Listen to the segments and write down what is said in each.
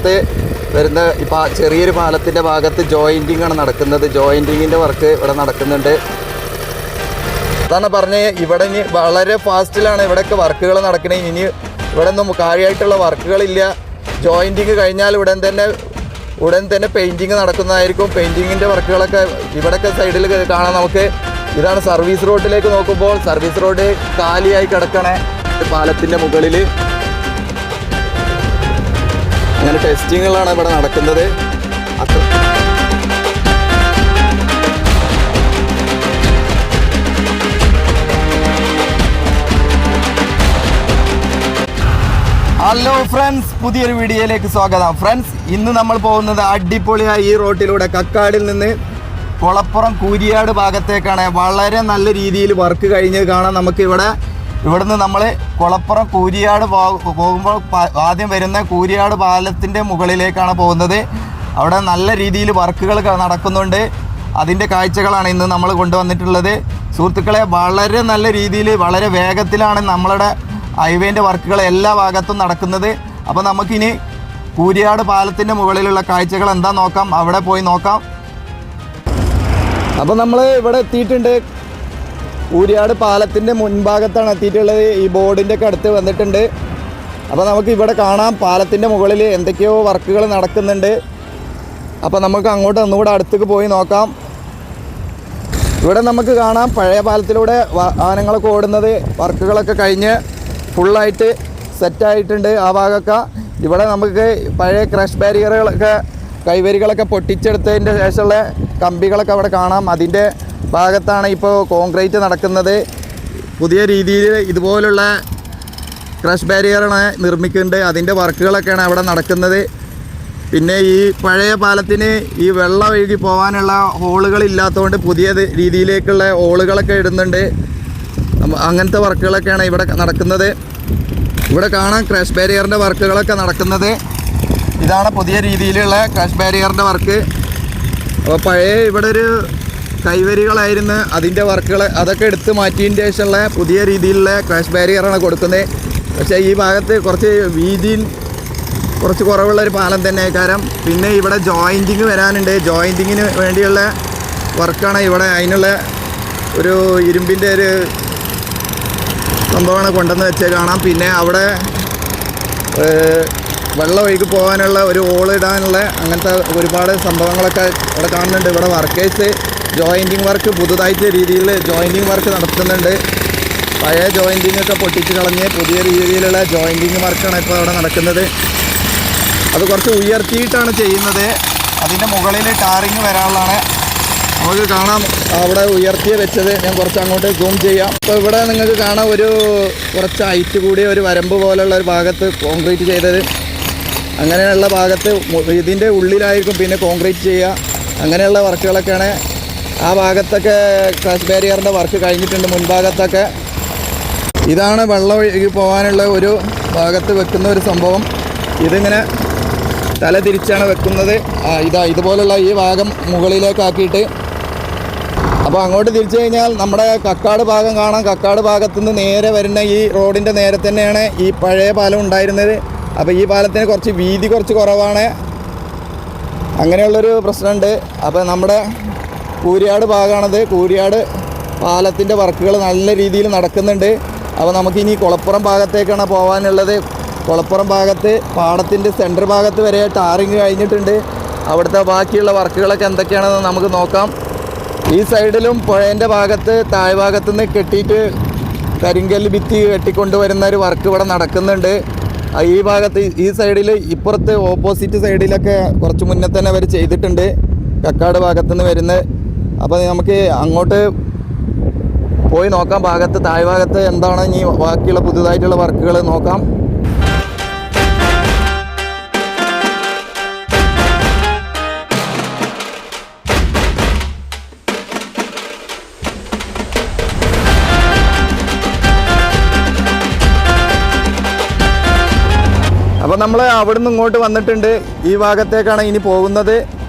ഭാഗത്ത് വരുന്ന ചെറിയൊരു പാലത്തിൻ്റെ ഭാഗത്ത് ജോയിൻറ്റിംഗ് ആണ് നടക്കുന്നത്. ജോയിൻറ്റിങ്ങിൻ്റെ വർക്ക് ഇവിടെ നടക്കുന്നുണ്ട്. അതാണ് പറഞ്ഞത്, ഇവിടെ ഇനി വളരെ ഫാസ്റ്റിലാണ് ഇവിടെയൊക്കെ വർക്കുകൾ നടക്കുന്നത്. ഇനി ഇവിടെ ഒന്നും കാര്യമായിട്ടുള്ള വർക്കുകളില്ല. ജോയിൻറ്റിങ് കഴിഞ്ഞാൽ ഉടൻ തന്നെ പെയിൻറ്റിങ് നടക്കുന്നതായിരിക്കും. പെയിൻറ്റിങ്ങിൻ്റെ വർക്കുകളൊക്കെ ഇവിടെയൊക്കെ സൈഡിൽ കാണാം നമുക്ക്. ഇതാണ് സർവീസ് റോഡിലേക്ക് നോക്കുമ്പോൾ സർവീസ് റോഡ് കാലിയായി കിടക്കണേ. പാലത്തിൻ്റെ മുകളിൽ അങ്ങനെ ടെസ്റ്റിങ്ങുകളാണ് ഇവിടെ നടക്കുന്നത്. ഹലോ ഫ്രണ്ട്സ്, പുതിയൊരു വീഡിയോയിലേക്ക് സ്വാഗതം. ഫ്രണ്ട്സ്, ഇന്ന് നമ്മൾ പോകുന്നത് അടിപൊളിയായ ഈ റോട്ടിലൂടെ കക്കാടിൽ നിന്ന് കൊളപ്പുറം കൂരിയാട് ഭാഗത്തേക്കാണ്. വളരെ നല്ല രീതിയിൽ വർക്ക് കഴിഞ്ഞത് കാണാം നമുക്ക്. ഇവിടുന്ന് നമ്മൾ കൊളപ്പുറം കൂരിയാട് പോകുമ്പോൾ ആദ്യം വരുന്ന കൂരിയാട് പാലത്തിൻ്റെ മുകളിലേക്കാണ് പോകുന്നത്. അവിടെ നല്ല രീതിയിൽ വർക്കുകൾ നടക്കുന്നുണ്ട്. അതിൻ്റെ കാഴ്ചകളാണ് ഇന്ന് നമ്മൾ കൊണ്ടുവന്നിട്ടുള്ളത്. സുഹൃത്തുക്കളെ, വളരെ നല്ല രീതിയിൽ വളരെ വേഗത്തിലാണ് നമ്മളുടെ ഹൈവേൻ്റെ വർക്കുകൾ എല്ലാ ഭാഗത്തും നടക്കുന്നത്. അപ്പോൾ നമുക്കിനി കൂരിയാട് പാലത്തിൻ്റെ മുകളിലുള്ള കാഴ്ചകൾ എന്താ നോക്കാം. അവിടെ പോയി നോക്കാം. അപ്പോൾ നമ്മൾ ഇവിടെ എത്തിയിട്ടുണ്ട്. കൂരിയാട് പാലത്തിൻ്റെ മുൻഭാഗത്താണ് എത്തിയിട്ടുള്ളത്. ഈ ബോർഡിൻ്റെ ഒക്കെ അടുത്ത് വന്നിട്ടുണ്ട്. അപ്പോൾ നമുക്ക് ഇവിടെ കാണാം പാലത്തിൻ്റെ മുകളിൽ എന്തൊക്കെയോ വർക്കുകൾ നടക്കുന്നുണ്ട്. അപ്പോൾ നമുക്ക് അങ്ങോട്ട് ഒന്നുകൂടെ അടുത്തേക്ക് പോയി നോക്കാം. ഇവിടെ നമുക്ക് കാണാം പഴയ പാലത്തിലൂടെ വാഹനങ്ങളൊക്കെ ഓടുന്നത്. വർക്കുകളൊക്കെ കഴിഞ്ഞ് ഫുള്ളായിട്ട് സെറ്റായിട്ടുണ്ട് ആ ഭാഗമൊക്കെ. ഇവിടെ നമുക്ക് പഴയ ക്രഷ് ബാരിയറുകളൊക്കെ കൈവരികളൊക്കെ പൊട്ടിച്ചെടുത്തതിൻ്റെ ശേഷമുള്ള കമ്പികളൊക്കെ അവിടെ കാണാം. അതിൻ്റെ ഭാഗത്താണ് ഇപ്പോൾ കോൺക്രീറ്റ് നടക്കുന്നത്. പുതിയ രീതിയിൽ ഇതുപോലുള്ള ക്രഷ് ബാരിയറാണ് നിർമ്മിക്കുന്നുണ്ട്. അതിൻ്റെ വർക്കുകളൊക്കെയാണ് അവിടെ നടക്കുന്നത്. പിന്നെ ഈ പഴയ പാലത്തിന് ഈ വെള്ളം ഒഴുകി പോകാനുള്ള ഹോളുകളില്ലാത്തതുകൊണ്ട് പുതിയ രീതിയിലേക്കുള്ള ഹോളുകളൊക്കെ ഇടുന്നുണ്ട്. അങ്ങനത്തെ വർക്കുകളൊക്കെയാണ് ഇവിടെ നടക്കുന്നത്. ഇവിടെ കാണാം ക്രഷ് ബാരിയറിൻ്റെ വർക്കുകളൊക്കെ നടക്കുന്നത്. ഇതാണ് പുതിയ രീതിയിലുള്ള ക്രഷ് ബാരിയറിൻ്റെ വർക്ക്. അപ്പോൾ പഴയ ഇവിടെ ഒരു കൈവരികളായിരുന്നു, അതിൻ്റെ വർക്കുകൾ അതൊക്കെ എടുത്ത് മാറ്റിയതിന് ശേഷമുള്ള പുതിയ രീതിയിലുള്ള ക്രഷ് ബാരിയറാണ് കൊടുക്കുന്നത്. പക്ഷേ ഈ ഭാഗത്ത് കുറച്ച് വീതിയിൽ കുറച്ച് കുറവുള്ളൊരു പാലം തന്നെ കാരണം. പിന്നെ ഇവിടെ ജോയിൻറ്റിങ് വരാനുണ്ട്. ജോയിൻറ്റിങ്ങിന് വേണ്ടിയുള്ള വർക്കാണ് ഇവിടെ. അതിനുള്ള ഒരു ഇരുമ്പിൻ്റെ ഒരു സംഭവമാണ് കൊണ്ടുവന്ന് വെച്ച് കാണാം. പിന്നെ അവിടെ വെള്ളം ഒഴുകി പോകാനുള്ള ഒരു ഇടാനുള്ള അങ്ങനത്തെ ഒരുപാട് സംഭവങ്ങളൊക്കെ ഇവിടെ കാണുന്നുണ്ട്. ഇവിടെ വർക്കേഴ്സ് ജോയിൻറ്റിങ് വർക്ക് പുതുതായിട്ട് രീതിയിൽ ജോയിൻറ്റിങ് വർക്ക് നടത്തുന്നുണ്ട്. പഴയ ജോയിൻറ്റിങ് ഒക്കെ പൊട്ടിച്ച് കളഞ്ഞ് പുതിയ രീതിയിലുള്ള ജോയിൻറ്റിങ് വർക്കാണ് ഇപ്പോൾ അവിടെ നടക്കുന്നത്. അത് കുറച്ച് ഉയർത്തിയിട്ടാണ് ചെയ്യുന്നത്. അതിൻ്റെ മുകളിൽ ടാറിങ് വരാനുള്ളതാണ്. നമുക്ക് കാണാം അവിടെ ഉയർത്തി വെച്ചത്. ഞാൻ കുറച്ച് അങ്ങോട്ട് സൂം ചെയ്യാം. അപ്പോൾ ഇവിടെ നിങ്ങൾക്ക് കാണാം കുറച്ച് ഹൈറ്റ് കൂടിയ ഒരു വരമ്പ് പോലുള്ള ഒരു ഭാഗത്ത് കോൺക്രീറ്റ് ചെയ്തത്. അങ്ങനെയുള്ള ഭാഗത്ത് ഇതിൻ്റെ ഉള്ളിലായിരിക്കും പിന്നെ കോൺക്രീറ്റ് ചെയ്യുക. അങ്ങനെയുള്ള വർക്കുകളൊക്കെയാണ്. ആ ഭാഗത്തൊക്കെ ക്രഷ് ബാരിയറിൻ്റെ വർക്ക് കഴിഞ്ഞിട്ടുണ്ട്. മുൻഭാഗത്തൊക്കെ ഇതാണ് വെള്ളം ഒഴുകി പോകാനുള്ള ഒരു ഭാഗത്ത് വെക്കുന്ന ഒരു സംഭവം. ഇതിങ്ങനെ തല തിരിച്ചാണ് വെക്കുന്നത്. ഇതുപോലുള്ള ഈ ഭാഗം മുകളിലേക്കാക്കിയിട്ട് അപ്പോൾ അങ്ങോട്ട് തിരിച്ചു കഴിഞ്ഞാൽ നമ്മുടെ കക്കാട് ഭാഗം കാണാം. കക്കാട് ഭാഗത്തു നിന്ന് നേരെ വരുന്ന ഈ റോഡിൻ്റെ നേരെ തന്നെയാണ് ഈ പഴയ പാലം ഉണ്ടായിരുന്നത്. അപ്പോൾ ഈ പാലത്തിന് കുറച്ച് വീതി കുറച്ച് കുറവാണ്. അങ്ങനെയുള്ളൊരു പ്രശ്നമുണ്ട്. അപ്പോൾ നമ്മുടെ കൂരിയാട് ഭാഗമാണത്. കൂരിയാട് പാലത്തിൻ്റെ വർക്കുകൾ നല്ല രീതിയിൽ നടക്കുന്നുണ്ട്. അപ്പോൾ നമുക്കിനി കൊളപ്പുറം ഭാഗത്തേക്കാണ് പോകാനുള്ളത്. കൊളപ്പുറം ഭാഗത്ത് പാടത്തിൻ്റെ സെൻറ്റർ ഭാഗത്ത് വരെ ടാറിങ് കഴിഞ്ഞിട്ടുണ്ട്. അവിടുത്തെ ബാക്കിയുള്ള വർക്കുകളൊക്കെ എന്തൊക്കെയാണെന്ന് നമുക്ക് നോക്കാം. ഈ സൈഡിലും പുഴേൻ്റെ ഭാഗത്ത് താഴ്ഭാഗത്തു നിന്ന് കെട്ടിയിട്ട് കരിങ്കല്ല് ഭിത്തി കെട്ടിക്കൊണ്ടുവരുന്ന ഒരു വർക്ക് ഇവിടെ നടക്കുന്നുണ്ട്. ഈ ഭാഗത്ത് ഈ സൈഡിൽ ഇപ്പുറത്ത് ഓപ്പോസിറ്റ് സൈഡിലൊക്കെ കുറച്ച് മുന്നേ തന്നെ അവർ ചെയ്തിട്ടുണ്ട് കക്കാട് ഭാഗത്തുനിന്ന് വരുന്നത്. അപ്പോൾ നമുക്ക് അങ്ങോട്ട് പോയി നോക്കാം. താഴ്ഭാഗത്ത് എന്താണ് ഇനി ബാക്കിയുള്ള പുതുതായിട്ടുള്ള വർക്കുകൾ നോക്കാം. അപ്പോൾ നമ്മൾ അവിടെ നിന്ന് ഇങ്ങോട്ട് വന്നിട്ടുണ്ട്. ഈ ഭാഗത്തേക്കാണ് ഇനി പോകുന്നത്.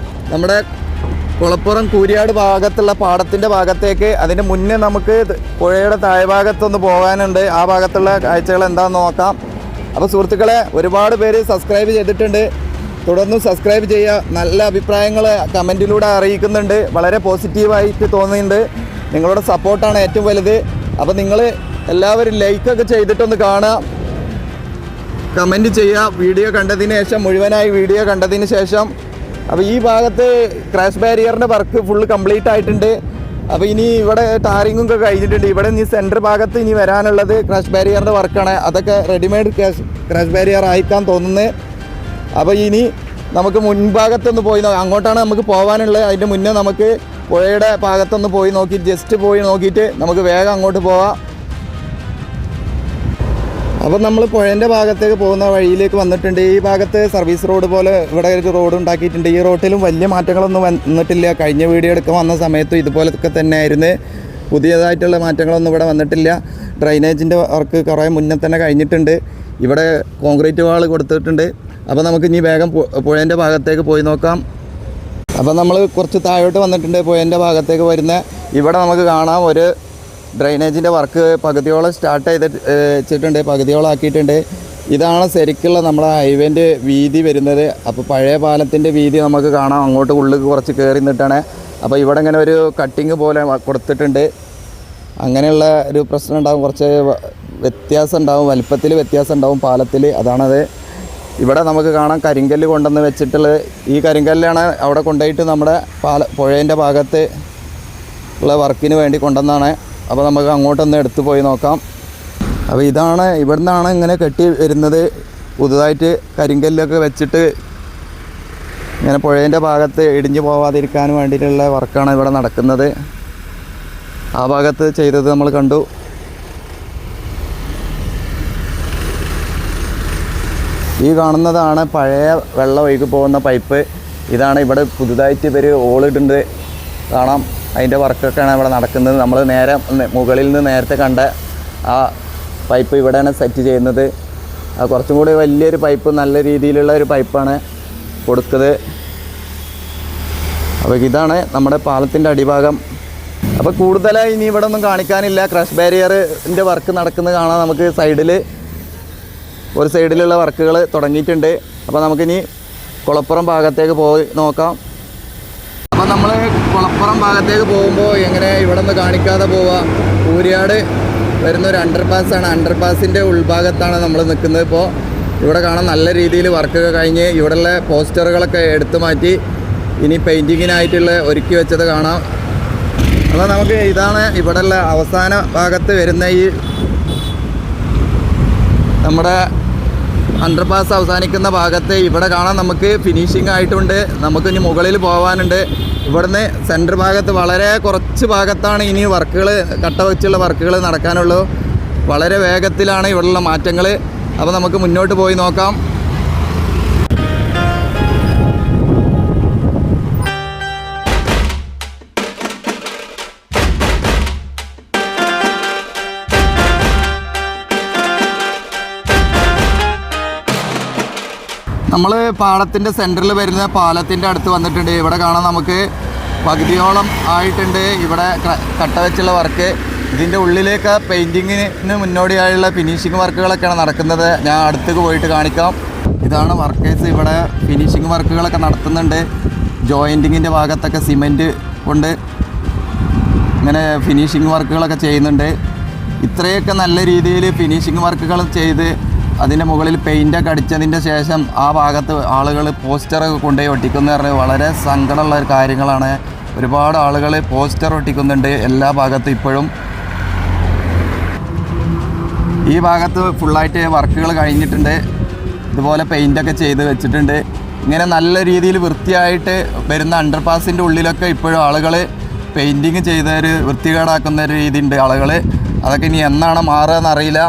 നമ്മുടെ കൊളപ്പുറം കൂരിയാട് ഭാഗത്തുള്ള പാടത്തിൻ്റെ ഭാഗത്തേക്ക്. അതിന് മുന്നേ നമുക്ക് പുഴയുടെ താഴ്ഭാഗത്തൊന്ന് പോകാനുണ്ട്. ആ ഭാഗത്തുള്ള കാഴ്ചകൾ എന്താണെന്ന് നോക്കാം. അപ്പോൾ സുഹൃത്തുക്കളെ, ഒരുപാട് പേര് സബ്സ്ക്രൈബ് ചെയ്തിട്ടുണ്ട്. തുടർന്നും സബ്സ്ക്രൈബ് ചെയ്യുക. നല്ല അഭിപ്രായങ്ങൾ കമൻറ്റിലൂടെ അറിയിക്കുന്നുണ്ട്. വളരെ പോസിറ്റീവായിട്ട് തോന്നുന്നുണ്ട്. നിങ്ങളുടെ സപ്പോർട്ടാണ് ഏറ്റവും വലുത്. അപ്പോൾ നിങ്ങൾ എല്ലാവരും ലൈക്കൊക്കെ ചെയ്തിട്ടൊന്ന് കാണുക, കമൻറ്റ് ചെയ്യുക. വീഡിയോ കണ്ടതിന് ശേഷം, മുഴുവനായി വീഡിയോ കണ്ടതിന് ശേഷം. അപ്പോൾ ഈ ഭാഗത്ത് ക്രാഷ് ബാരിയറിൻ്റെ വർക്ക് ഫുള്ള് കംപ്ലീറ്റ് ആയിട്ടുണ്ട്. അപ്പോൾ ഇനി ഇവിടെ ടാറിങ്ങും ഒക്കെ കഴിഞ്ഞിട്ടുണ്ട്. ഇവിടെ ഇനി സെൻറ്റർ ഭാഗത്ത് ഇനി വരാനുള്ളത് ക്രാഷ് ബാരിയറിൻ്റെ വർക്കാണ്. അതൊക്കെ റെഡിമെയ്ഡ് ക്രാഷ് ബാരിയർ ആയിക്കാൻ തോന്നുന്നത്. അപ്പോൾ ഇനി നമുക്ക് മുൻഭാഗത്തൊന്ന് പോയി അങ്ങോട്ടാണ് നമുക്ക് പോകാനുള്ളത്. അതിൻ്റെ മുന്നേ നമുക്ക് പുഴയുടെ ഭാഗത്തൊന്ന് പോയി നോക്കി, ജസ്റ്റ് പോയി നോക്കിയിട്ട് നമുക്ക് വേഗം അങ്ങോട്ട് പോവാം. അപ്പോൾ നമ്മൾ പുഴേൻ്റെ ഭാഗത്തേക്ക് പോകുന്ന വഴിയിലേക്ക് വന്നിട്ടുണ്ട്. ഈ ഭാഗത്ത് സർവീസ് റോഡ് പോലെ ഇവിടെ ഒരു റോഡ് ഉണ്ടാക്കിയിട്ടുണ്ട്. ഈ റോഡിലും വലിയ മാറ്റങ്ങളൊന്നും വന്നിട്ടില്ല. കഴിഞ്ഞ വീഡിയോ എടുക്കാൻ വന്ന സമയത്തും ഇതുപോലൊക്കെ തന്നെ ആയിരുന്നു. പുതിയതായിട്ടുള്ള മാറ്റങ്ങളൊന്നും ഇവിടെ വന്നിട്ടില്ല. ഡ്രൈനേജിൻ്റെ വർക്ക് കുറേ മുന്നേ തന്നെ കഴിഞ്ഞിട്ടുണ്ട്. ഇവിടെ കോൺക്രീറ്റ് വാൾ കൊടുത്തിട്ടുണ്ട്. അപ്പോൾ നമുക്ക് ഇനി വേഗം പുഴേൻ്റെ ഭാഗത്തേക്ക് പോയി നോക്കാം. അപ്പോൾ നമ്മൾ കുറച്ച് താഴോട്ട് വന്നിട്ടുണ്ട്. പുഴേൻ്റെ ഭാഗത്തേക്ക് വരുന്ന ഇവിടെ നമുക്ക് കാണാം ഒരു ഡ്രൈനേജിൻ്റെ വർക്ക് പകുതിയോളം സ്റ്റാർട്ട് വെച്ചിട്ടുണ്ട്, പകുതിയോളം ആക്കിയിട്ടുണ്ട്. ഇതാണ് ശരിക്കുള്ള നമ്മുടെ ഹൈവേൻ്റെ വീതി വരുന്നത്. അപ്പോൾ പഴയ പാലത്തിൻ്റെ വീതി നമുക്ക് കാണാം. അങ്ങോട്ട് ഉള്ളിൽ കുറച്ച് കയറി നിന്നിട്ടാണ്. അപ്പോൾ ഇവിടെ ഇങ്ങനെ ഒരു കട്ടിങ് പോലെ കൊടുത്തിട്ടുണ്ട്. അങ്ങനെയുള്ള ഒരു പ്രശ്നം ഉണ്ടാകും, കുറച്ച് വ്യത്യാസം ഉണ്ടാകും, വലിപ്പത്തിൽ വ്യത്യാസം ഉണ്ടാകും പാലത്തിൽ. അതാണത്. ഇവിടെ നമുക്ക് കാണാം കരിങ്കല്ല് കൊണ്ടുവന്ന് വെച്ചിട്ടുള്ളത്. ഈ കരിങ്കല്ലാണ് അവിടെ കൊണ്ടുപോയിട്ട് നമ്മുടെ പുഴേൻ്റെ ഭാഗത്ത് ഉള്ള വർക്കിന് വേണ്ടി കൊണ്ടുവന്നാണ്. അപ്പോൾ നമുക്ക് അങ്ങോട്ടൊന്ന് എടുത്തു പോയി നോക്കാം. അപ്പോൾ ഇതാണ്, ഇവിടെ നിന്നാണ് ഇങ്ങനെ കെട്ടി വരുന്നത്. പുതുതായിട്ട് കരിങ്കല്ലൊക്കെ വെച്ചിട്ട് ഇങ്ങനെ പുഴേൻ്റെ ഭാഗത്ത് ഇടിഞ്ഞു പോവാതിരിക്കാൻ വേണ്ടിയിട്ടുള്ള വർക്കാണ് ഇവിടെ നടക്കുന്നത്. ആ ഭാഗത്ത് ചെയ്തത് നമ്മൾ കണ്ടു. ഈ കാണുന്നതാണ് പഴയ വെള്ളം ഒഴുകി പോകുന്ന പൈപ്പ്. ഇതാണ് ഇവിടെ പുതുതായിട്ട് ഇവർ ഓളിടുന്നത് കാണാം. അതിൻ്റെ വർക്കൊക്കെയാണ് ഇവിടെ നടക്കുന്നത്. നമ്മൾ നേരെ മുകളിൽ നിന്ന് നേരത്തെ കണ്ട ആ പൈപ്പ് ഇവിടെയാണ് സെറ്റ് ചെയ്യുന്നത്. കുറച്ചും കൂടി വലിയൊരു പൈപ്പ്, നല്ല രീതിയിലുള്ള ഒരു പൈപ്പാണ് കൊടുത്തത്. അപ്പോൾ ഇതാണ് നമ്മുടെ പാലത്തിൻ്റെ അടിഭാഗം. അപ്പോൾ കൂടുതലായി ഇനി ഇവിടെ ഒന്നും കാണിക്കാനില്ല. ക്രഷ് ബാരിയറിൻ്റെ വർക്ക് നടക്കുന്നത് കാണാം. നമുക്ക് ഒരു സൈഡിലുള്ള വർക്കുകൾ തുടങ്ങിയിട്ടുണ്ട്. അപ്പോൾ നമുക്കിനി കുളപ്പുറം ഭാഗത്തേക്ക് പോയി നോക്കാം. അപ്പോൾ നമ്മൾ കുളപ്പുറം ഭാഗത്തേക്ക് പോകുമ്പോൾ എങ്ങനെ ഇവിടെ നിന്ന് കാണിക്കാതെ പോവുക. കൂരിയാട് വരുന്ന ഒരു അണ്ടർപാസ്സാണ്. അണ്ടർപാസിൻ്റെ ഉൾഭാഗത്താണ് നമ്മൾ നിൽക്കുന്നത്. ഇപ്പോൾ ഇവിടെ കാണാൻ നല്ല രീതിയിൽ വർക്കൊക്കെ കഴിഞ്ഞ് ഇവിടെയുള്ള പോസ്റ്ററുകളൊക്കെ എടുത്തു മാറ്റി ഇനി പെയിൻറ്റിങ്ങിനായിട്ടുള്ള ഒരുക്കി വെച്ചത് കാണാം. അപ്പോൾ നമുക്ക് ഇതാണ് ഇവിടെയുള്ള അവസാന ഭാഗത്ത് വരുന്ന ഈ നമ്മുടെ അണ്ടർപാസ് അവസാനിക്കുന്ന ഭാഗത്ത് ഇവിടെ കാണാൻ നമുക്ക് ഫിനിഷിംഗ് ആയിട്ടുണ്ട്. നമുക്കിനി മുകളിൽ പോകാനുണ്ട്. ഇവിടുന്ന് സെൻറ്റർ ഭാഗത്ത് വളരെ കുറച്ച് ഭാഗത്താണ് ഇനി വർക്കുകൾ, കട്ട വെച്ചുള്ള വർക്കുകൾ നടക്കാനുള്ളൂ. വളരെ വേഗത്തിലാണ് ഇവിടെയുള്ള മാറ്റങ്ങൾ. അപ്പോൾ നമുക്ക് മുന്നോട്ട് പോയി നോക്കാം. നമ്മൾ പാടത്തിൻ്റെ സെൻറ്ററിൽ വരുന്ന പാലത്തിൻ്റെ അടുത്ത് വന്നിട്ടുണ്ട്. ഇവിടെ കാണാൻ നമുക്ക് പകുതിയോളം ആയിട്ടുണ്ട് ഇവിടെ കട്ട വെച്ചുള്ള വർക്ക്. ഇതിൻ്റെ ഉള്ളിലേക്ക് പെയിൻറ്റിങ്ങിന് മുന്നോടിയായുള്ള ഫിനിഷിങ് വർക്കുകളൊക്കെയാണ് നടക്കുന്നത്. ഞാൻ അടുത്തേക്ക് പോയിട്ട് കാണിക്കാം. ഇതാണ് വർക്കേഴ്സ്. ഇവിടെ ഫിനിഷിങ് വർക്കുകളൊക്കെ നടത്തുന്നുണ്ട്. ജോയിൻറ്റിങ്ങിൻ്റെ ഭാഗത്തൊക്കെ സിമെൻറ്റ് കൊണ്ട് ഇങ്ങനെ ഫിനിഷിങ് വർക്കുകളൊക്കെ ചെയ്യുന്നുണ്ട്. ഇത്രയൊക്കെ നല്ല രീതിയിൽ ഫിനിഷിങ് വർക്കുകൾ ചെയ്ത് അതിൻ്റെ മുകളിൽ പെയിൻ്റൊക്കെ അടിച്ചതിൻ്റെ ശേഷം ആ ഭാഗത്ത് ആളുകൾ പോസ്റ്ററൊക്കെ കൊണ്ടുപോയി ഒട്ടിക്കുന്ന പറഞ്ഞാൽ വളരെ സങ്കടമുള്ള ഒരു കാര്യങ്ങളാണ്. ഒരുപാട് ആളുകൾ പോസ്റ്റർ ഒട്ടിക്കുന്നുണ്ട് എല്ലാ ഭാഗത്തും. ഇപ്പോഴും ഈ ഭാഗത്ത് ഫുള്ളായിട്ട് വർക്കുകൾ കഴിഞ്ഞിട്ടുണ്ട്. ഇതുപോലെ പെയിൻ്റൊക്കെ ചെയ്ത് വെച്ചിട്ടുണ്ട്. ഇങ്ങനെ നല്ല രീതിയിൽ വൃത്തിയായിട്ട് വരുന്ന അണ്ടർപാസിൻ്റെ ഉള്ളിലൊക്കെ ഇപ്പോഴും ആളുകൾ പെയിൻറ്റിങ് ചെയ്ത ഒരു വൃത്തികേടാക്കുന്ന ഒരു രീതിയുണ്ട് ആളുകൾ. അതൊക്കെ ഇനി എന്നാണ് മാറുക എന്നറിയില്ല.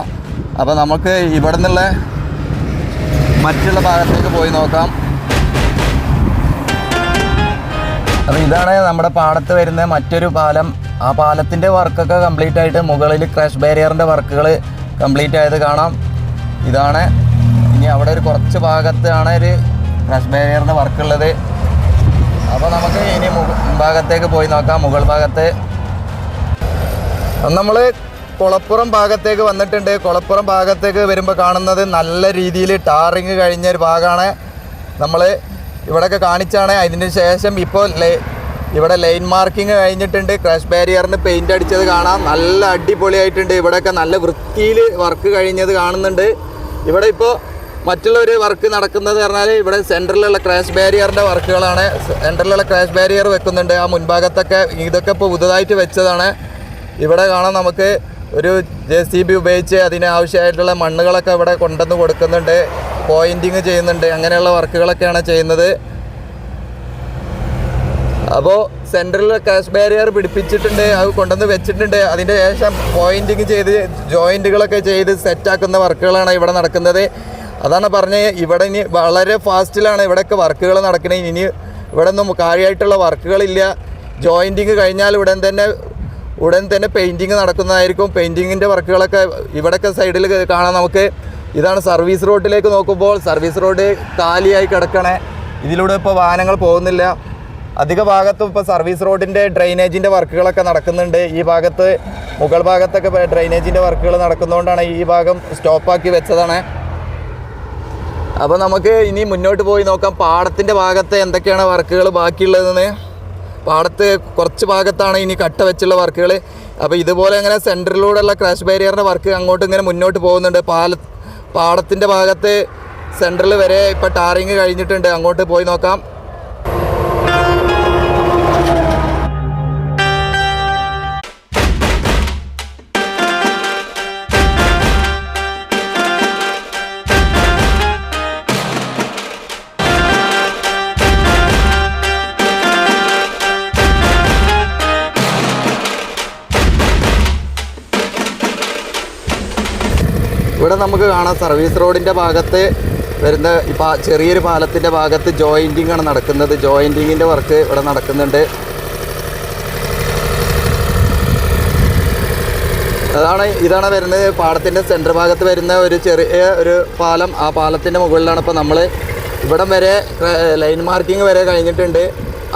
അപ്പോൾ നമുക്ക് ഇവിടെ നിന്നുള്ള മറ്റുള്ള ഭാഗത്തേക്ക് പോയി നോക്കാം. അപ്പോൾ ഇതാണ് നമ്മുടെ പാടത്ത് വരുന്ന മറ്റൊരു പാലം. ആ പാലത്തിൻ്റെ വർക്കൊക്കെ കംപ്ലീറ്റ് ആയിട്ട് മുകളിൽ ക്രാഷ് ബാരിയറിൻ്റെ വർക്കുകൾ കംപ്ലീറ്റ് ആയത് കാണാം. ഇതാണ്. ഇനി അവിടെ ഒരു കുറച്ച് ഭാഗത്താണ് ഒരു ക്രാഷ് ബാരിയറിൻ്റെ വർക്കുള്ളത്. അപ്പോൾ നമുക്ക് ഇനി ഭാഗത്തേക്ക് പോയി നോക്കാം. മുകൾ ഭാഗത്ത് നമ്മൾ കുളപ്പുറം ഭാഗത്തേക്ക് വന്നിട്ടുണ്ട്. കുളപ്പുറം ഭാഗത്തേക്ക് വരുമ്പോൾ കാണുന്നത് നല്ല രീതിയിൽ ടാറിങ് കഴിഞ്ഞ ഒരു ഭാഗമാണ്. നമ്മൾ ഇവിടെയൊക്കെ കാണിച്ചാണ്. അതിന് ശേഷം ഇപ്പോൾ ഇവിടെ ലൈൻ മാർക്കിങ് കഴിഞ്ഞിട്ടുണ്ട്. ക്രാഷ് ബാരിയറിന് പെയിൻ്റ് അടിച്ചത് കാണാം. നല്ല അടിപൊളിയായിട്ടുണ്ട്. ഇവിടെയൊക്കെ നല്ല വൃത്തിയിൽ വർക്ക് കഴിഞ്ഞത് കാണുന്നുണ്ട്. ഇവിടെ ഇപ്പോൾ മറ്റുള്ള ഒരു വർക്ക് നടക്കുന്നത് പറഞ്ഞാൽ ഇവിടെ സെൻറ്ററിലുള്ള ക്രാഷ് ബാരിയറിൻ്റെ വർക്കുകളാണ്. സെൻറ്ററിലുള്ള ക്രാഷ് ബാരിയർ വെക്കുന്നുണ്ട്. ആ മുൻഭാഗത്തൊക്കെ ഇതൊക്കെ ഇപ്പോൾ പുതുതായിട്ട് വെച്ചതാണ്. ഇവിടെ കാണാം നമുക്ക് ഒരു JCB ഉപയോഗിച്ച് അതിനാവശ്യമായിട്ടുള്ള മണ്ണുകളൊക്കെ ഇവിടെ കൊണ്ടുവന്ന് കൊടുക്കുന്നുണ്ട്. പോയിൻറ്റിങ് ചെയ്യുന്നുണ്ട്. അങ്ങനെയുള്ള വർക്കുകളൊക്കെയാണ് ചെയ്യുന്നത്. അപ്പോൾ സെൻറ്ററിൽ ക്രാഷ് ബാരിയർ പിടിപ്പിച്ചിട്ടുണ്ട്, അത് കൊണ്ടുവന്ന് വെച്ചിട്ടുണ്ട്. അതിൻ്റെ ശേഷം പോയിൻറ്റിങ് ചെയ്ത് ജോയിൻറ്റുകളൊക്കെ ചെയ്ത് സെറ്റാക്കുന്ന വർക്കുകളാണ് ഇവിടെ നടക്കുന്നത്. അതാണ് പറഞ്ഞത്, ഇവിടെ ഇനി വളരെ ഫാസ്റ്റിലാണ് ഇവിടെയൊക്കെ വർക്കുകൾ നടക്കുന്നത്. ഇനി ഇവിടെ ഒന്നും കാര്യമായിട്ടുള്ള വർക്കുകളില്ല. ജോയിൻറ്റിങ് കഴിഞ്ഞാൽ ഉടൻ തന്നെ പെയിൻറ്റിങ് നടക്കുന്നതായിരിക്കും. പെയിൻറ്റിങ്ങിൻ്റെ വർക്കുകളൊക്കെ ഇവിടെയൊക്കെ സൈഡിൽ കാണാം നമുക്ക്. ഇതാണ് സർവീസ് റോഡിലേക്ക് നോക്കുമ്പോൾ സർവീസ് റോഡ് കാലിയായി കിടക്കണേ. ഇതിലൂടെ ഇപ്പോൾ വാഹനങ്ങൾ പോകുന്നില്ല. അധിക ഭാഗത്തും ഇപ്പോൾ സർവീസ് റോഡിൻ്റെ ഡ്രെയിനേജിൻ്റെ വർക്കുകളൊക്കെ നടക്കുന്നുണ്ട്. ഈ ഭാഗത്ത് മുകൾ ഭാഗത്തൊക്കെ ഡ്രെയിനേജിൻ്റെ വർക്കുകൾ നടക്കുന്നതുകൊണ്ടാണ് ഈ ഭാഗം സ്റ്റോപ്പാക്കി വെച്ചതാണ്. അപ്പോൾ നമുക്ക് ഇനി മുന്നോട്ട് പോയി നോക്കാം പാടത്തിൻ്റെ ഭാഗത്ത് എന്തൊക്കെയാണ് വർക്കുകൾ ബാക്കിയുള്ളതെന്ന്. പാടത്ത് കുറച്ച് ഭാഗത്താണ് ഇനി കട്ട വെച്ചുള്ള വർക്കുകൾ. അപ്പോൾ ഇതുപോലെ ഇങ്ങനെ സെൻറ്ററിലൂടെയുള്ള ക്രാഷ് ബാരിയറിൻ്റെ വർക്ക് അങ്ങോട്ട് ഇങ്ങനെ മുന്നോട്ട് പോകുന്നുണ്ട്. പാടത്തിൻ്റെ ഭാഗത്ത് സെൻറ്ററിൽ വരെ ഇപ്പോൾ ടാറിങ് കഴിഞ്ഞിട്ടുണ്ട്. അങ്ങോട്ട് പോയി നോക്കാം. ഇവിടെ നമുക്ക് കാണാം സർവീസ് റോഡിൻ്റെ ഭാഗത്ത് വരുന്ന ഇപ്പോൾ ചെറിയൊരു പാലത്തിൻ്റെ ഭാഗത്ത് ജോയിൻറ്റിങ് ആണ് നടക്കുന്നത്. ജോയിൻറ്റിങ്ങിൻ്റെ വർക്ക് ഇവിടെ നടക്കുന്നുണ്ട്. ഇതാണ് വരുന്നത് പാടത്തിൻ്റെ സെൻറ്റർ ഭാഗത്ത് വരുന്ന ഒരു ചെറിയ ഒരു പാലം. ആ പാലത്തിൻ്റെ മുകളിലാണ് ഇപ്പോൾ നമ്മൾ ഇവിടം വരെ ലൈൻ മാർക്കിങ് വരെ കഴിഞ്ഞിട്ടുണ്ട്.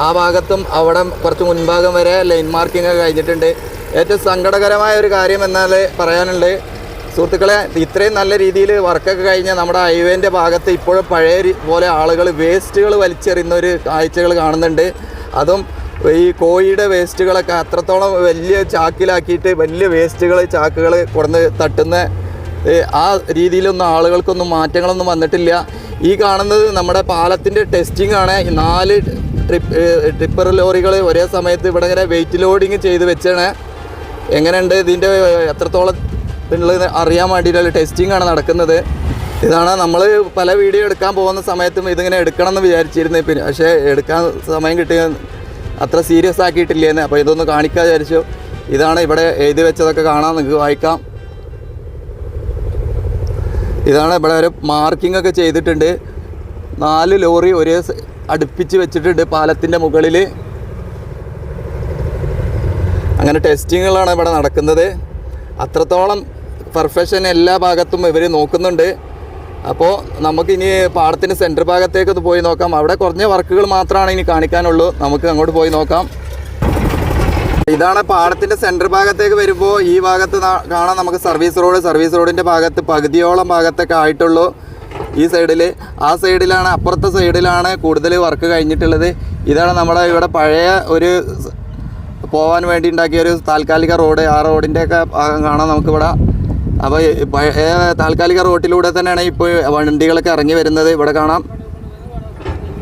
ആ ഭാഗത്തും അവിടെ കുറച്ച് മുൻഭാഗം വരെ ലൈൻ മാർക്കിങ് കഴിഞ്ഞിട്ടുണ്ട്. ഏറ്റവും സങ്കടകരമായ ഒരു കാര്യം എന്നാൽ പറയാനുള്ളത്, സുഹൃത്തുക്കളെ, ഇത്രയും നല്ല രീതിയിൽ വർക്കൊക്കെ കഴിഞ്ഞാൽ നമ്മുടെ ഹൈവേൻ്റെ ഭാഗത്ത് ഇപ്പോഴും പഴയ പോലെ ആളുകൾ വേസ്റ്റുകൾ വലിച്ചെറിയുന്ന ഒരു കാഴ്ചകൾ കാണുന്നുണ്ട്. അതും ഈ കോഴിയുടെ വേസ്റ്റുകളൊക്കെ അത്രത്തോളം വലിയ ചാക്കിലാക്കിയിട്ട് വലിയ ചാക്കുകൾ കൊടുന്ന് തട്ടുന്ന ആ രീതിയിലൊന്നും ആളുകൾക്കൊന്നും മാറ്റങ്ങളൊന്നും വന്നിട്ടില്ല. ഈ കാണുന്നത് നമ്മുടെ പാലത്തിൻ്റെ ടെസ്റ്റിംഗ് ആണ്. 4 ട്രിപ്പർ ലോറികൾ ഒരേ സമയത്ത് ഇവിടെ ഇങ്ങനെ വെയിറ്റ് ലോഡിങ് ചെയ്ത് വെച്ചാണ്. എങ്ങനെയുണ്ട് ഇതിൻ്റെ എത്രത്തോളം ഉള്ളത് അറിയാൻ വേണ്ടിയിട്ടുള്ള ടെസ്റ്റിംഗ് ആണ് നടക്കുന്നത്. ഇതാണ് നമ്മൾ പല വീഡിയോ എടുക്കാൻ പോകുന്ന സമയത്തും ഇതിങ്ങനെ എടുക്കണം എന്ന് വിചാരിച്ചിരുന്നത്. പിന്നെ പക്ഷേ എടുക്കാൻ സമയം കിട്ടിയ അത്ര സീരിയസ് ആക്കിയിട്ടില്ലേന്ന്. അപ്പോൾ ഇതൊന്ന് കാണിക്കാൻ വിചാരിച്ചു. ഇതാണ് ഇവിടെ എഴുതി വെച്ചതൊക്കെ കാണാൻ നിങ്ങൾക്ക് വായിക്കാം. ഇതാണ് ഇവിടെ ഒരു മാർക്കിംഗ് ഒക്കെ ചെയ്തിട്ടുണ്ട്. 4 ലോറി ഒരേ അടുപ്പിച്ച് വെച്ചിട്ടുണ്ട് പാലത്തിൻ്റെ മുകളിൽ. അങ്ങനെ ടെസ്റ്റിങ്ങുകളാണ് ഇവിടെ നടക്കുന്നത്. അത്രത്തോളം പെർഫെക്ഷൻ എല്ലാ ഭാഗത്തും ഇവർ നോക്കുന്നുണ്ട്. അപ്പോൾ നമുക്കിനി പാടത്തിൻ്റെ സെൻറ്റർ ഭാഗത്തേക്ക് ഒന്ന് പോയി നോക്കാം. അവിടെ കുറഞ്ഞ വർക്കുകൾ മാത്രമാണ് ഇനി കാണിക്കാനുള്ളൂ. നമുക്ക് അങ്ങോട്ട് പോയി നോക്കാം. ഇതാണ് പാടത്തിൻ്റെ സെൻറ്റർ ഭാഗത്തേക്ക് വരുമ്പോൾ ഈ ഭാഗത്ത് കാണാം നമുക്ക് സർവീസ് റോഡിൻ്റെ ഭാഗത്ത് പകുതിയോളം ഭാഗത്തൊക്കെ ആയിട്ടുള്ളൂ. ഈ സൈഡിൽ, ആ സൈഡിലാണ്, അപ്പുറത്തെ സൈഡിലാണ് കൂടുതൽ വർക്ക് കഴിഞ്ഞിട്ടുള്ളത്. ഇതാണ് നമ്മുടെ ഇവിടെ പഴയ ഒരു പോകാൻ വേണ്ടി ഉണ്ടാക്കിയ ഒരു താൽക്കാലിക റോഡ്. ആ റോഡിൻ്റെയൊക്കെ കാണാം നമുക്കിവിടെ. അപ്പോൾ പഴയ താൽക്കാലിക റോഡിലൂടെ തന്നെയാണ് ഇപ്പോൾ വണ്ടികളൊക്കെ ഇറങ്ങി വരുന്നത്. ഇവിടെ കാണാം.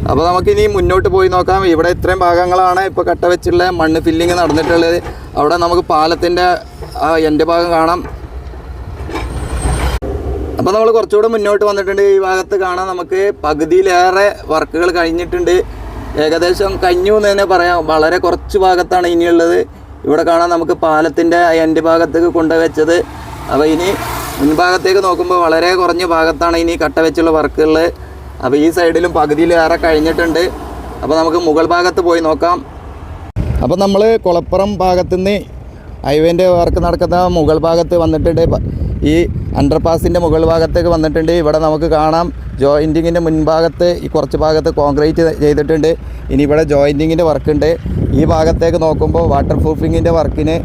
അപ്പോൾ നമുക്കിനി മുന്നോട്ട് പോയി നോക്കാം. ഇവിടെ ഇത്രയും ഭാഗങ്ങളാണ് ഇപ്പോൾ കട്ട വെച്ചുള്ള മണ്ണ് ഫില്ലിങ് നടന്നിട്ടുള്ളത്. അവിടെ നമുക്ക് പാലത്തിൻ്റെ എൻ്റെ ഭാഗം കാണാം. അപ്പോൾ നമ്മൾ കുറച്ചുകൂടെ മുന്നോട്ട് വന്നിട്ടുണ്ട്. ഈ ഭാഗത്ത് കാണാം നമുക്ക് പകുതിയിലേറെ വർക്കുകൾ കഴിഞ്ഞിട്ടുണ്ട്. ഏകദേശം കഴിഞ്ഞു എന്ന് തന്നെ പറയാം. വളരെ കുറച്ച് ഭാഗത്താണ് ഇനിയുള്ളത്. ഇവിടെ കാണാം നമുക്ക് പാലത്തിൻ്റെ എൻ്റെ ഭാഗത്തേക്ക് കൊണ്ടുവച്ചത്. അപ്പോൾ ഇനി മുൻഭാഗത്തേക്ക് നോക്കുമ്പോൾ വളരെ കുറഞ്ഞ ഭാഗത്താണ് ഇനി കട്ട വെച്ചുള്ള വർക്കുകൾ. അപ്പോൾ ഈ സൈഡിലും പകുതിയിലേറെ കഴിഞ്ഞിട്ടുണ്ട്. അപ്പോൾ നമുക്ക് മുകൾ ഭാഗത്ത് പോയി നോക്കാം. അപ്പോൾ നമ്മൾ കുളപ്പുറം ഭാഗത്തുനിന്ന് ഹൈവേൻ്റെ വർക്ക് നടക്കുന്ന മുകൾ ഭാഗത്ത് വന്നിട്ടുണ്ട്. ഈ അണ്ടർപാസിൻ്റെ മുകൾ ഭാഗത്തേക്ക് വന്നിട്ടുണ്ട്. ഇവിടെ നമുക്ക് കാണാം ജോയിൻറ്റിങ്ങിൻ്റെ മുൻഭാഗത്ത് ഈ കുറച്ച് ഭാഗത്ത് കോൺക്രീറ്റ് ചെയ്തിട്ടുണ്ട്. ഇനി ഇവിടെ ജോയിൻറ്റിങ്ങിൻ്റെ വർക്കുണ്ട്. ഈ ഭാഗത്തേക്ക് നോക്കുമ്പോൾ വാട്ടർ പ്രൂഫിങ്ങിൻ്റെ വർക്കിന്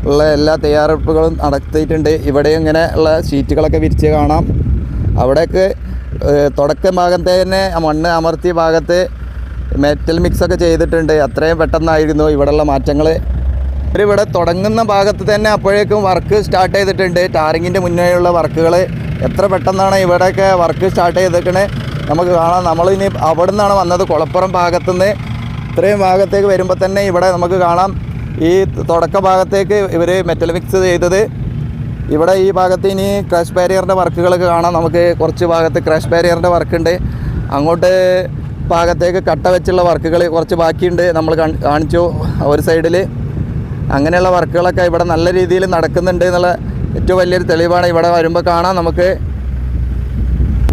ഉള്ള എല്ലാ തയ്യാറെടുപ്പുകളും നടത്തിയിട്ടുണ്ട്. ഇവിടെ ഇങ്ങനെ ഉള്ള ഷീറ്റുകളൊക്കെ വിരിച്ച് കാണാം. അവിടെയൊക്കെ തുടക്ക ഭാഗത്തെ തന്നെ മണ്ണ് അമർത്തിയ ഭാഗത്ത് മെറ്റൽ മിക്സൊക്കെ ചെയ്തിട്ടുണ്ട്. അത്രയും പെട്ടെന്നായിരുന്നു ഇവിടെയുള്ള മാറ്റങ്ങൾ. ഇവിടെ തുടങ്ങുന്ന ഭാഗത്ത് തന്നെ അപ്പോഴേക്കും വർക്ക് സ്റ്റാർട്ട് ചെയ്തിട്ടുണ്ട്. ടാറിങ്ങിൻ്റെ മുന്നേയുള്ള വർക്കുകൾ എത്ര പെട്ടെന്നാണ് ഇവിടെയൊക്കെ വർക്ക് സ്റ്റാർട്ട് ചെയ്തേക്കണേ നമുക്ക് കാണാം. നമ്മളിനി അവിടെ നിന്നാണ് വന്നത്, കുളപ്പുറം ഭാഗത്തുനിന്ന്. ഇത്രയും ഭാഗത്തേക്ക് വരുമ്പോൾ തന്നെ ഇവിടെ നമുക്ക് കാണാം ഈ തുടക്ക ഭാഗത്തേക്ക് ഇവർ മെറ്റൽ മിക്സ് ചെയ്തത്. ഇവിടെ ഈ ഭാഗത്ത് ഇനി ക്രാഷ് ബാരിയറിൻ്റെ വർക്കുകളൊക്കെ കാണാം. നമുക്ക് കുറച്ച് ഭാഗത്ത് ക്രാഷ് ബാരിയറിൻ്റെ വർക്കുണ്ട്. അങ്ങോട്ട് ഭാഗത്തേക്ക് കട്ട വെച്ചുള്ള വർക്കുകൾ കുറച്ച് ബാക്കിയുണ്ട്, നമ്മൾ കാണിച്ചു ഒരു സൈഡിൽ. അങ്ങനെയുള്ള വർക്കുകളൊക്കെ ഇവിടെ നല്ല രീതിയിൽ നടക്കുന്നുണ്ട് എന്നുള്ള ഏറ്റവും വലിയൊരു തെളിവാണ്. ഇവിടെ വരുമ്പോൾ കാണാം നമുക്ക്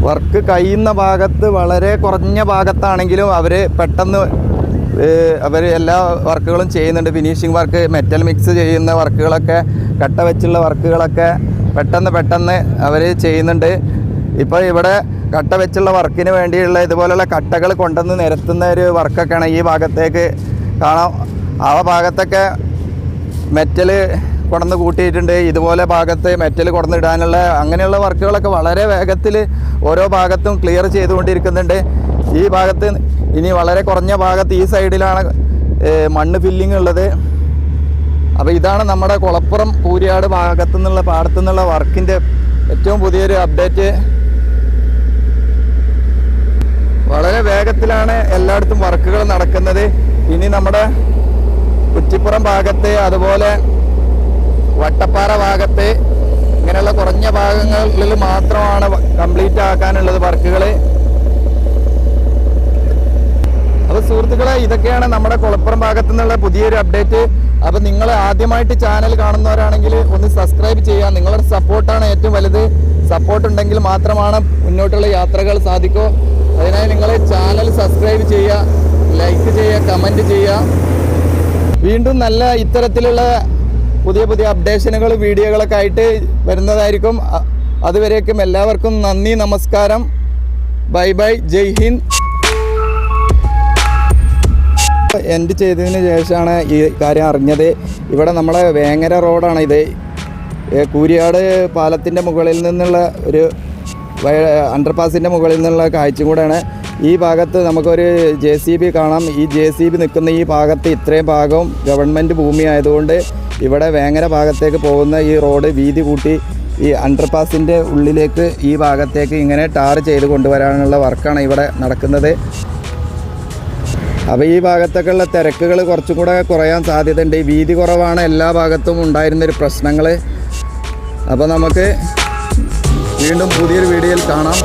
വർക്ക് കഴിയുന്ന ഭാഗത്ത് വളരെ കുറഞ്ഞ ഭാഗത്താണെങ്കിലും അവർ പെട്ടെന്ന് എല്ലാ വർക്കുകളും ചെയ്യുന്നുണ്ട്. ഫിനിഷിംഗ് വർക്ക്, മെറ്റൽ മിക്സ് ചെയ്യുന്ന വർക്കുകളൊക്കെ, കട്ട വെച്ചുള്ള വർക്കുകളൊക്കെ പെട്ടെന്ന് അവർ ചെയ്യുന്നുണ്ട്. ഇപ്പോൾ ഇവിടെ കട്ട വെച്ചുള്ള വർക്കിന് വേണ്ടിയുള്ള ഇതുപോലുള്ള കട്ടകൾ കൊണ്ടുവന്ന് നിരത്തുന്ന ഒരു വർക്കൊക്കെയാണ് ഈ ഭാഗത്തേക്ക് കാണാം. ആ ഭാഗത്തൊക്കെ മെറ്റൽ കൊണ്ടുവന്ന് കൂട്ടിയിട്ടുണ്ട്. ഇതുപോലെ ഭാഗത്ത് മെറ്റൽ കൊണ്ടുവന്നിടാനുള്ള അങ്ങനെയുള്ള വർക്കുകളൊക്കെ വളരെ വേഗത്തിൽ ഓരോ ഭാഗത്തും ക്ലിയർ ചെയ്തുകൊണ്ടിരിക്കുന്നുണ്ട്. ഈ ഭാഗത്ത് ഇനി വളരെ കുറഞ്ഞ ഭാഗത്ത് ഈ സൈഡിലാണ് മണ്ണ് ഫില്ലിംഗ് ഉള്ളത്. അപ്പോൾ ഇതാണ് നമ്മുടെ കുളപ്പുറം കൂരിയാട് ഭാഗത്തു നിന്നുള്ള പാടത്തു നിന്നുള്ള വർക്കിൻ്റെ ഏറ്റവും പുതിയൊരു അപ്ഡേറ്റ്. വളരെ വേഗത്തിലാണ് എല്ലായിടത്തും വർക്കുകൾ നടക്കുന്നത്. ഇനി നമ്മുടെ കുറ്റിപ്പുറം ഭാഗത്ത്, അതുപോലെ വട്ടപ്പാറ ഭാഗത്ത്, ഇങ്ങനെയുള്ള കുറഞ്ഞ ഭാഗങ്ങളിൽ മാത്രമാണ് കംപ്ലീറ്റ് ആക്കാനുള്ളത് വർക്കുകൾ. അപ്പോൾ സുഹൃത്തുക്കളെ, ഇതൊക്കെയാണ് നമ്മുടെ കുളപ്പുറം ഭാഗത്തു നിന്നുള്ള പുതിയൊരു അപ്ഡേറ്റ്. അപ്പോൾ നിങ്ങൾ ആദ്യമായിട്ട് ചാനൽ കാണുന്നവരാണെങ്കിൽ ഒന്ന് സബ്സ്ക്രൈബ് ചെയ്യുക. നിങ്ങളുടെ സപ്പോർട്ടാണ് ഏറ്റവും വലുത്. സപ്പോർട്ട് ഉണ്ടെങ്കിൽ മാത്രമാണ് മുന്നോട്ടുള്ള യാത്രകൾ സാധിക്കൂ. അതിനായി നിങ്ങൾ ചാനൽ സബ്സ്ക്രൈബ് ചെയ്യുക, ലൈക്ക് ചെയ്യുക, കമൻറ്റ് ചെയ്യുക. വീണ്ടും നല്ല ഇത്തരത്തിലുള്ള പുതിയ അപ്ഡേഷനുകൾ, വീഡിയോകളൊക്കെ ആയിട്ട് വരുന്നതായിരിക്കും. അതുവരേക്കും എല്ലാവർക്കും നന്ദി, നമസ്കാരം, ബൈ ബൈ, ജയ് ഹിന്ദ്. എൻഡ് ചെയ്തതിന് ശേഷമാണ് ഈ കാര്യം അറിഞ്ഞത്. ഇവിടെ നമ്മളെ വേങ്ങര റോഡാണ് ഇത്. കൂരിയാട് പാലത്തിൻ്റെ മുകളിൽ നിന്നുള്ള ഒരു അണ്ടർപാസിൻ്റെ മുകളിൽ നിന്നുള്ള കാഴ്ചയും കൂടെയാണ്. ഈ ഭാഗത്ത് നമുക്കൊരു JCB കാണാം. ഈ JCB നിൽക്കുന്ന ഈ ഭാഗത്ത് ഇത്രയും ഭാഗവും ഗവൺമെൻറ് ഭൂമി ആയതുകൊണ്ട് ഇവിടെ വേങ്ങര ഭാഗത്തേക്ക് പോകുന്ന ഈ റോഡ് വീതി കൂട്ടി ഈ അണ്ടർപാസിൻ്റെ ഉള്ളിലേക്ക് ഈ ഭാഗത്തേക്ക് ഇങ്ങനെ ടാർ ചെയ്ത് കൊണ്ടുവരാനുള്ള വർക്കാണ് ഇവിടെ നടക്കുന്നത്. അപ്പോൾ ഈ ഭാഗത്തൊക്കെയുള്ള തിരക്കുകൾ കുറച്ചും കൂടെ കുറയാൻ സാധ്യതയുണ്ട്. ഈ വീതി കുറവാണ് എല്ലാ ഭാഗത്തും ഉണ്ടായിരുന്നൊരു പ്രശ്നങ്ങൾ. അപ്പോൾ നമുക്ക് വീണ്ടും പുതിയൊരു വീഡിയോയിൽ കാണാം.